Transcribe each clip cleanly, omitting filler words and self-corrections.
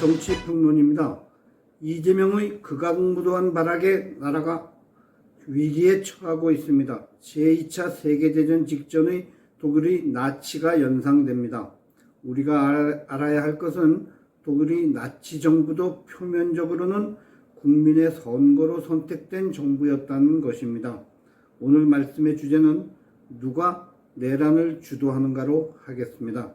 정치평론입니다. 이재명의 극악무도한 발악에 나라가 위기에 처하고 있습니다. 제2차 세계대전 직전의 독일의 나치가 연상됩니다. 우리가 알아야 할 것은 독일의 나치 정부도 표면적으로는 국민의 선거로 선택된 정부였다는 것입니다. 오늘 말씀의 주제는 누가 내란을 주도하는가로 하겠습니다.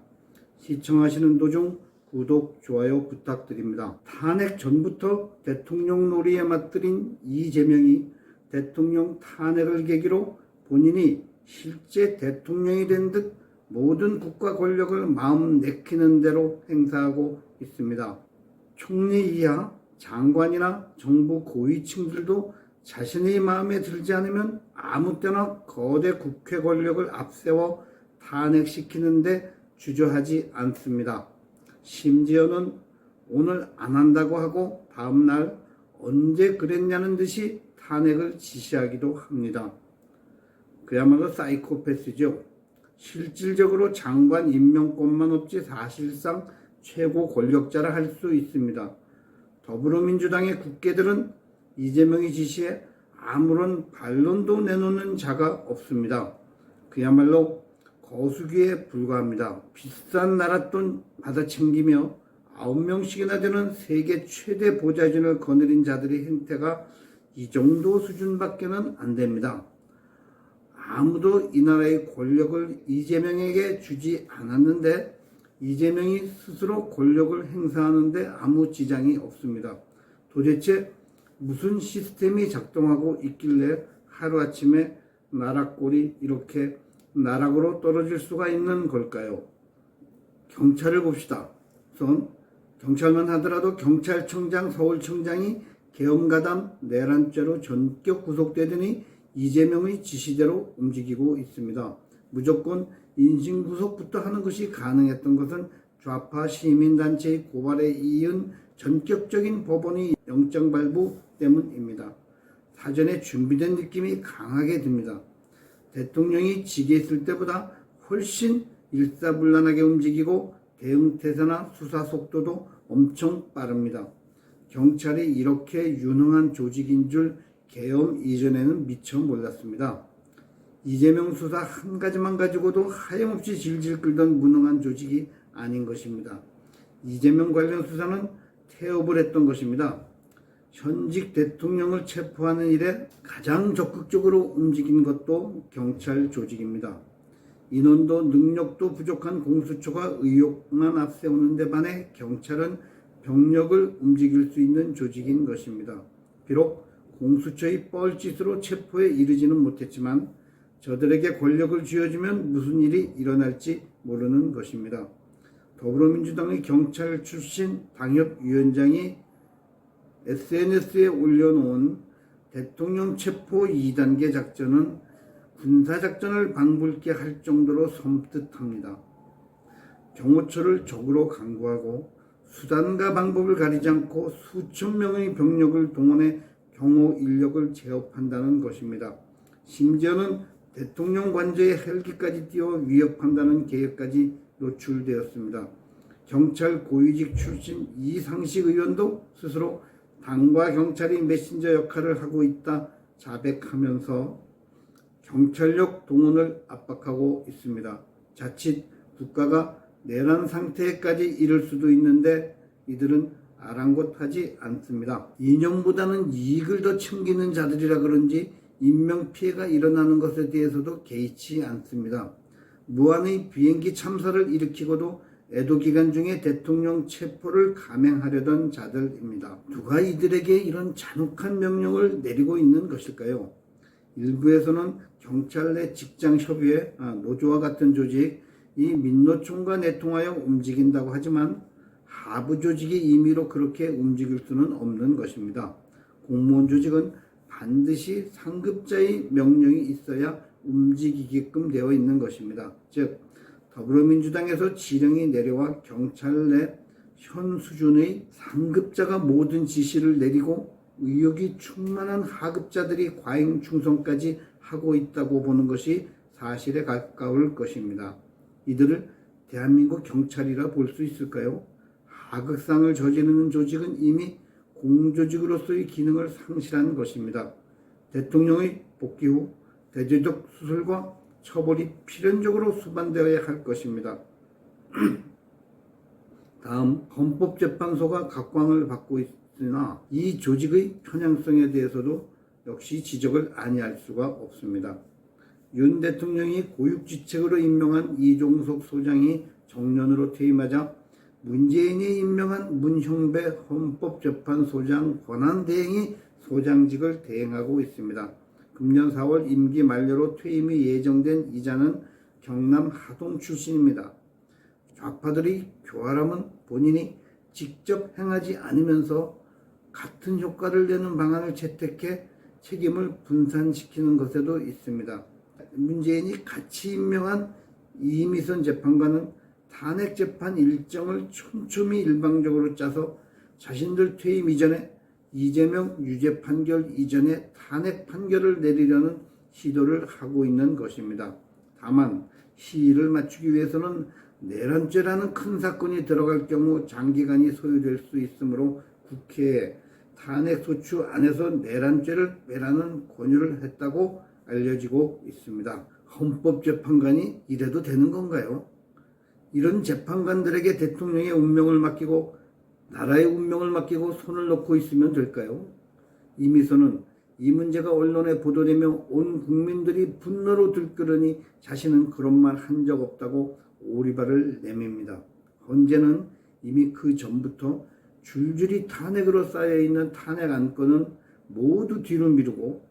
시청하시는 도중 구독, 좋아요 부탁드립니다. 탄핵 전부터 대통령 놀이에 맞들인 이재명이 대통령 탄핵을 계기로 본인이 실제 대통령이 된 듯 모든 국가 권력을 마음 내키는 대로 행사하고 있습니다. 총리 이하 장관이나 정부 고위층들도 자신의 마음에 들지 않으면 아무 때나 거대 국회 권력을 앞세워 탄핵시키는데 주저하지 않습니다. 심지어는 오늘 안 한다고 하고 다음날 언제 그랬냐는 듯이 탄핵을 지시하기도 합니다. 그야말로 사이코패스죠. 실질적으로 장관 임명권만 없지 사실상 최고 권력자라 할 수 있습니다. 더불어민주당의 국회들은 이재명의 지시에 아무런 반론도 내놓는 자가 없습니다. 그야말로 거수기에 불과합니다. 비싼 나랏돈 받아 챙기며 9명씩이나 되는 세계 최대 보좌진을 거느린 자들의 행태가 이 정도 수준밖에는 안 됩니다. 아무도 이 나라의 권력을 이재명에게 주지 않았는데 이재명이 스스로 권력을 행사하는데 아무 지장이 없습니다. 도대체 무슨 시스템이 작동하고 있길래 하루아침에 나라 꼴이 이렇게 나락으로 떨어질 수가 있는 걸까요? 경찰을 봅시다. 우선 경찰만 하더라도 경찰청장, 서울청장이 계엄가담 내란죄로 전격 구속되더니 이재명의 지시대로 움직이고 있습니다. 무조건 인신구속부터 하는 것이 가능했던 것은 좌파 시민단체의 고발에 이은 전격적인 법원의 영장 발부 때문입니다. 사전에 준비된 느낌이 강하게 듭니다. 대통령이 직에 있을 때보다 훨씬 일사불란하게 움직이고 대응태세나 수사 속도도 엄청 빠릅니다. 경찰이 이렇게 유능한 조직인 줄 계엄 이전에는 미처 몰랐습니다. 이재명 수사 한 가지만 가지고도 하염없이 질질 끌던 무능한 조직이 아닌 것입니다. 이재명 관련 수사는 태업을 했던 것입니다. 현직 대통령을 체포하는 일에 가장 적극적으로 움직인 것도 경찰 조직입니다. 인원도 능력도 부족한 공수처가 의혹만 앞세우는 데 반해 경찰은 병력을 움직일 수 있는 조직인 것입니다. 비록 공수처의 뻘짓으로 체포에 이르지는 못했지만 저들에게 권력을 쥐어주면 무슨 일이 일어날지 모르는 것입니다. 더불어민주당의 경찰 출신 당협위원장이 SNS에 올려놓은 대통령 체포 2단계 작전은 군사작전을 방불케 할 정도로 섬뜩합니다. 경호처를 적으로 강구하고 수단과 방법을 가리지 않고 수천 명의 병력을 동원해 경호 인력을 제압한다는 것입니다. 심지어는 대통령 관저에 헬기까지 띄워 위협한다는 계획까지 노출되었습니다. 경찰 고위직 출신 이상식 의원도 스스로 당과 경찰이 메신저 역할을 하고 있다 자백하면서 경찰력 동원을 압박하고 있습니다. 자칫 국가가 내란 상태까지 이를 수도 있는데 이들은 아랑곳하지 않습니다. 이념보다는 이익을 더 챙기는 자들이라 그런지 인명피해가 일어나는 것에 대해서도 개의치 않습니다. 무한의 비행기 참사를 일으키고도 애도 기간 중에 대통령 체포를 감행하려던 자들입니다. 누가 이들에게 이런 잔혹한 명령을 내리고 있는 것일까요? 일부에서는 경찰 내 직장협의회, 노조와 같은 조직, 이 민노총과 내통하여 움직인다고 하지만 하부 조직이 임의로 그렇게 움직일 수는 없는 것입니다. 공무원 조직은 반드시 상급자의 명령이 있어야 움직이게끔 되어 있는 것입니다. 즉 더불어민주당에서 지령이 내려와 경찰 내 현 수준의 상급자가 모든 지시를 내리고 의욕이 충만한 하급자들이 과잉 충성까지 하고 있다고 보는 것이 사실에 가까울 것입니다. 이들을 대한민국 경찰이라 볼 수 있을까요? 하극상을 저지르는 조직은 이미 공조직으로서의 기능을 상실한 것입니다. 대통령의 복귀 후 대대적 수술과 처벌이 필연적으로 수반되어야 할 것입니다. 다음, 헌법재판소가 각광을 받고 있으나 이 조직의 편향성에 대해서도 역시 지적을 아니할 수가 없습니다. 윤 대통령이 고육지책으로 임명한 이종석 소장이 정년으로 퇴임하자 문재인이 임명한 문형배 헌법재판소장 권한대행이 소장직을 대행하고 있습니다. 금년 4월 임기 만료로 퇴임이 예정된 이자는 경남 하동 출신입니다. 좌파들의 교활함은 본인이 직접 행하지 않으면서 같은 효과를 내는 방안을 채택해 책임을 분산시키는 것에도 있습니다. 문재인이 같이 임명한 이미선 재판관은 탄핵 재판 일정을 촘촘히 일방적으로 짜서 자신들 퇴임 이전에 이재명 유죄 판결 이전에 탄핵 판결을 내리려는 시도를 하고 있는 것입니다. 다만 시일을 맞추기 위해서는 내란죄라는 큰 사건이 들어갈 경우 장기간이 소요될 수 있으므로 국회에 탄핵소추 안에서 내란죄를 빼라는 권유를 했다고 알려지고 있습니다. 헌법재판관이 이래도 되는 건가요? 이런 재판관들에게 대통령의 운명을 맡기고 나라의 운명을 맡기고 손을 놓고 있으면 될까요? 이미선은 이 문제가 언론에 보도되며 온 국민들이 분노로 들끓으니 자신은 그런 말 한 적 없다고 오리발을 내밉니다. 헌재는 이미 그 전부터 줄줄이 탄핵으로 쌓여있는 탄핵 안건은 모두 뒤로 미루고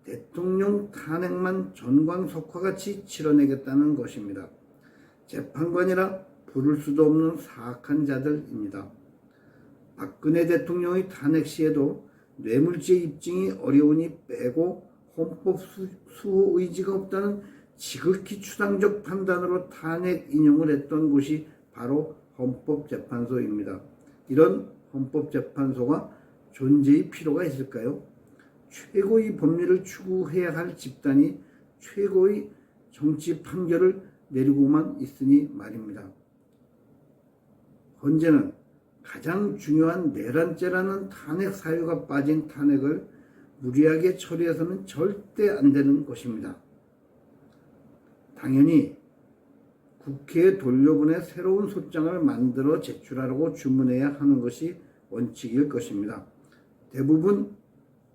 대통령 탄핵만 전광석화같이 치러내겠다는 것입니다. 재판관이라 부를 수도 없는 사악한 자들입니다. 박근혜 대통령의 탄핵 시에도 뇌물죄 입증이 어려우니 빼고 헌법 수호 의지가 없다는 지극히 추상적 판단으로 탄핵 인용을 했던 곳이 바로 헌법재판소입니다. 이런 헌법재판소가 존재의 필요가 있을까요? 최고의 법리를 추구해야 할 집단이 최고의 정치 판결을 내리고만 있으니 말입니다. 헌재는 가장 중요한 내란죄라는 탄핵 사유가 빠진 탄핵을 무리하게 처리해서는 절대 안 되는 것입니다. 당연히 국회에 돌려보내 새로운 소장을 만들어 제출하라고 주문해야 하는 것이 원칙일 것입니다. 대부분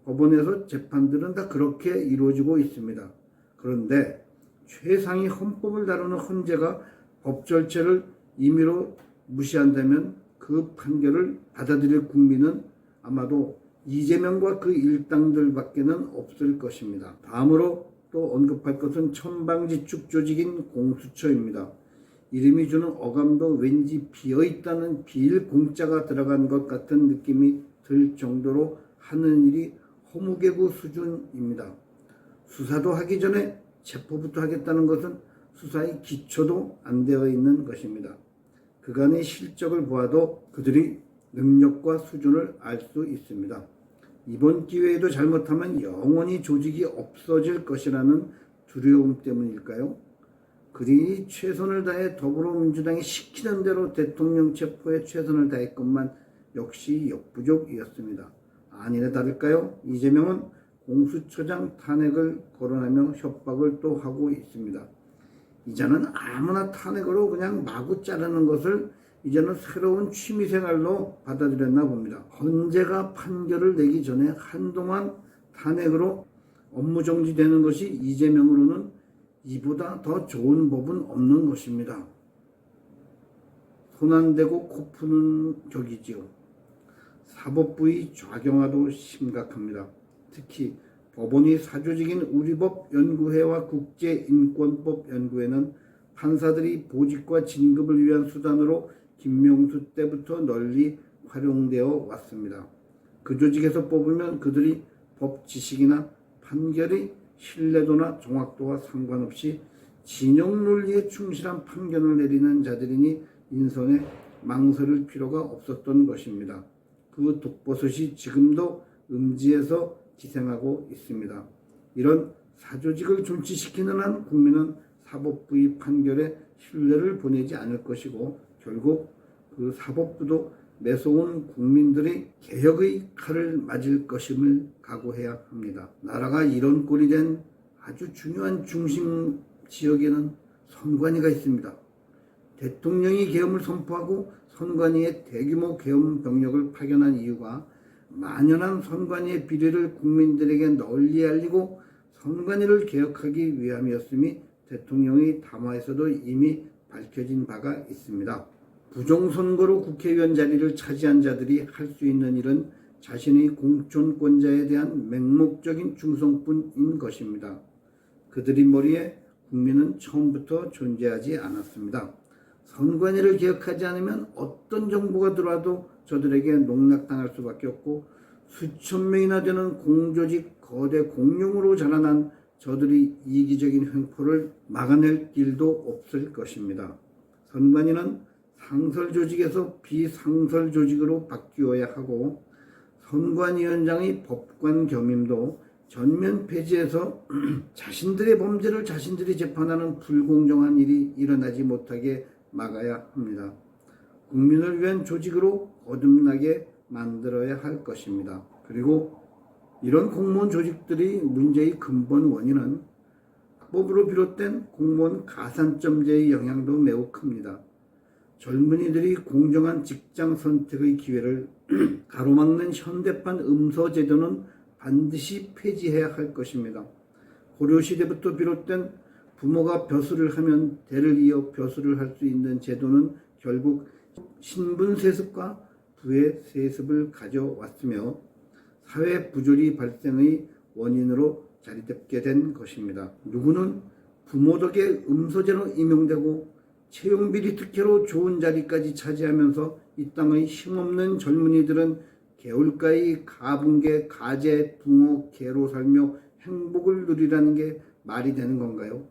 법원에서 재판들은 다 그렇게 이루어지고 있습니다. 그런데 최상위 헌법을 다루는 헌재가 법 절차를 임의로 무시한다면 그 판결을 받아들일 국민은 아마도 이재명과 그 일당들밖에는 없을 것입니다. 다음으로 또 언급할 것은 천방지축 조직인 공수처입니다. 이름이 주는 어감도 왠지 비어있다는 비일공짜가 들어간 것 같은 느낌이 들 정도로 하는 일이 허무개구 수준입니다. 수사도 하기 전에 체포부터 하겠다는 것은 수사의 기초도 안 되어 있는 것입니다. 그간의 실적을 보아도 그들이 능력과 수준을 알 수 있습니다. 이번 기회에도 잘못하면 영원히 조직이 없어질 것이라는 두려움 때문일까요? 그리 최선을 다해 더불어민주당이 시키는 대로 대통령 체포에 최선을 다했건만 역시 역부족이었습니다. 아니나 다를까요? 이재명은 공수처장 탄핵을 거론하며 협박을 또 하고 있습니다. 이제는 아무나 탄핵으로 그냥 마구 자르는 것을 이제는 새로운 취미생활로 받아들였나 봅니다. 헌재가 판결을 내기 전에 한동안 탄핵으로 업무 정지되는 것이 이재명으로는 이보다 더 좋은 법은 없는 것입니다. 손 안 대고 코 푸는 격이지요. 사법부의 좌경화도 심각합니다. 특히 법원이 사조직인 우리법연구회와 국제인권법연구회는 판사들이 보직과 진급을 위한 수단으로 김명수 때부터 널리 활용되어 왔습니다. 그 조직에서 뽑으면 그들이 법 지식이나 판결의 신뢰도나 정확도와 상관없이 진영 논리에 충실한 판결을 내리는 자들이니 인선에 망설일 필요가 없었던 것입니다. 그 독버섯이 지금도 음지에서 기생하고 있습니다. 이런 사조직을 존치시키는 한 국민은 사법부의 판결에 신뢰를 보내지 않을 것이고 결국 그 사법부도 매서운 국민들이 개혁의 칼을 맞을 것임을 각오해야 합니다. 나라가 이런 꼴이 된 아주 중요한 중심 지역에는 선관위가 있습니다. 대통령이 계엄을 선포하고 선관위에 대규모 계엄 병력을 파견한 이유가 만연한 선관위의 비리를 국민들에게 널리 알리고 선관위를 개혁하기 위함이었음이 대통령의 담화에서도 이미 밝혀진 바가 있습니다. 부정선거로 국회의원 자리를 차지한 자들이 할 수 있는 일은 자신의 공천권자에 대한 맹목적인 충성뿐인 것입니다. 그들의 머리에 국민은 처음부터 존재하지 않았습니다. 선관위를 개혁하지 않으면 어떤 정보가 들어와도 저들에게 농락당할 수밖에 없고 수천 명이나 되는 공조직 거대 공룡으로 자라난 저들의 이기적인 횡포를 막아낼 길도 없을 것입니다. 선관위는 상설 조직에서 비상설 조직으로 바뀌어야 하고 선관위원장의 법관 겸임도 전면 폐지해서 자신들의 범죄를 자신들이 재판하는 불공정한 일이 일어나지 못하게 막아야 합니다. 국민을 위한 조직으로 거듭나게 만들어야 할 것입니다. 그리고 이런 공무원 조직들이 문제의 근본 원인은 합법으로 비롯된 공무원 가산점제의 영향도 매우 큽니다. 젊은이들이 공정한 직장 선택의 기회를 가로막는 현대판 음서제도는 반드시 폐지해야 할 것입니다. 고려시대부터 비롯된 부모가 벼슬을 하면 대를 이어 벼슬을 할 수 있는 제도는 결국 신분 세습과 부의 세습을 가져왔으며 사회 부조리 발생의 원인으로 자리 잡게 된 것입니다. 누구는 부모 덕에 음서제로 임용되고 채용비리 특혜로 좋은 자리까지 차지하면서 이 땅의 힘없는 젊은이들은 개울가의 가분개, 가재, 붕어, 개로 살며 행복을 누리라는 게 말이 되는 건가요?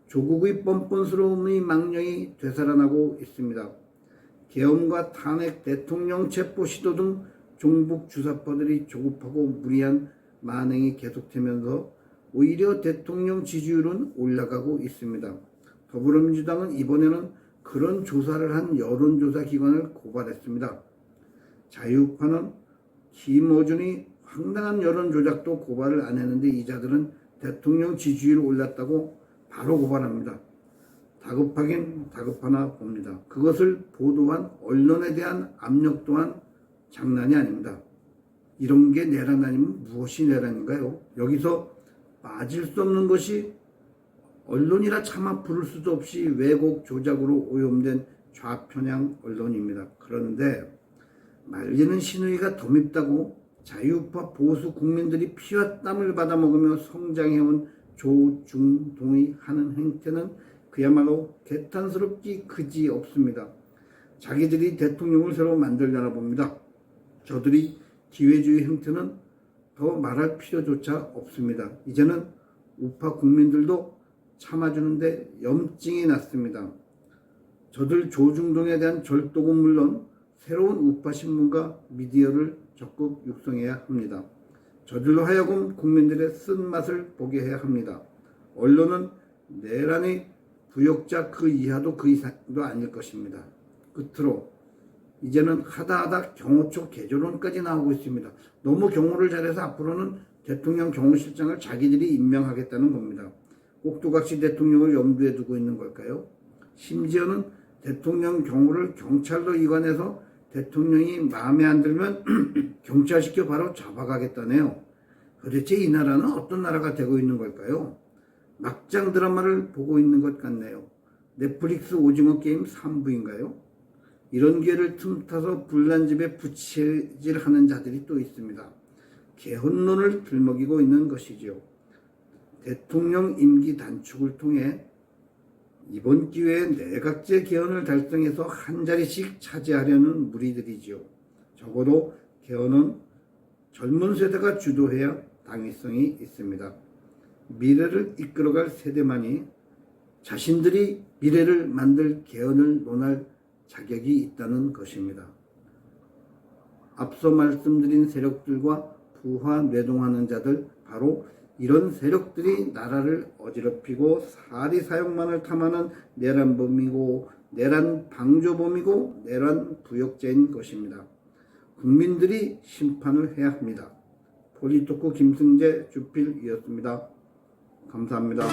조국의 뻔뻔스러움의 망령이 되살아나고 있습니다. 계엄과 탄핵, 대통령 체포 시도 등 종북 주사파들이 조급하고 무리한 만행이 계속되면서 오히려 대통령 지지율은 올라가고 있습니다. 더불어민주당은 이번에는 그런 조사를 한 여론조사 기관을 고발했습니다. 자유파는 김어준이 황당한 여론조작도 고발을 안 했는데 이 자들은 대통령 지지율이 올랐다고 바로 고발합니다. 다급하긴 다급하나 봅니다. 그것을 보도한 언론에 대한 압력 또한 장난이 아닙니다. 이런 게 내란 아니면 무엇이 내란인가요? 여기서 빠질 수 없는 것이 언론이라 차마 부를 수도 없이 왜곡 조작으로 오염된 좌편향 언론입니다. 그런데 말리는 신우이가 더 밉다고 자유파 보수 국민들이 피와 땀을 받아먹으며 성장해온 조중동이 하는 행태는 그야말로 개탄스럽기 그지 없습니다. 자기들이 대통령을 새로 만들려나 봅니다. 저들이 기회주의 행태는 더 말할 필요조차 없습니다. 이제는 우파 국민들도 참아주는데 염증이 났습니다. 저들 조중동에 대한 절도는 물론 새로운 우파 신문과 미디어를 적극 육성해야 합니다. 저들로 하여금 국민들의 쓴맛을 보게 해야 합니다. 언론은 내란의 부역자 그 이하도 그 이상도 아닐 것입니다. 끝으로 이제는 하다하다 경호처 개조론까지 나오고 있습니다. 너무 경호를 잘해서 앞으로는 대통령 경호실장을 자기들이 임명하겠다는 겁니다. 꼭두각시 대통령을 염두에 두고 있는 걸까요? 심지어는 대통령 경호를 경찰로 이관해서 대통령이 마음에 안 들면 경찰시켜 바로 잡아가겠다네요. 도대체 이 나라는 어떤 나라가 되고 있는 걸까요? 막장 드라마를 보고 있는 것 같네요. 넷플릭스 오징어 게임 3부인가요? 이런 기회를 틈타서 불난집에 부채질하는 자들이 또 있습니다. 개헌론을 들먹이고 있는 것이죠. 대통령 임기 단축을 통해 이번 기회에 내각제 개헌을 달성해서 한 자리씩 차지하려는 무리들이지요. 적어도 개헌은 젊은 세대가 주도해야 당위성이 있습니다. 미래를 이끌어갈 세대만이 자신들이 미래를 만들 개헌을 논할 자격이 있다는 것입니다. 앞서 말씀드린 세력들과 부하 뇌동하는 자들, 바로 이런 세력들이 나라를 어지럽히고 사리 사욕만을 탐하는 내란범이고 내란 방조범이고 내란 부역자인 것입니다. 국민들이 심판을 해야 합니다. 폴리토크 김승재 주필이었습니다. 감사합니다.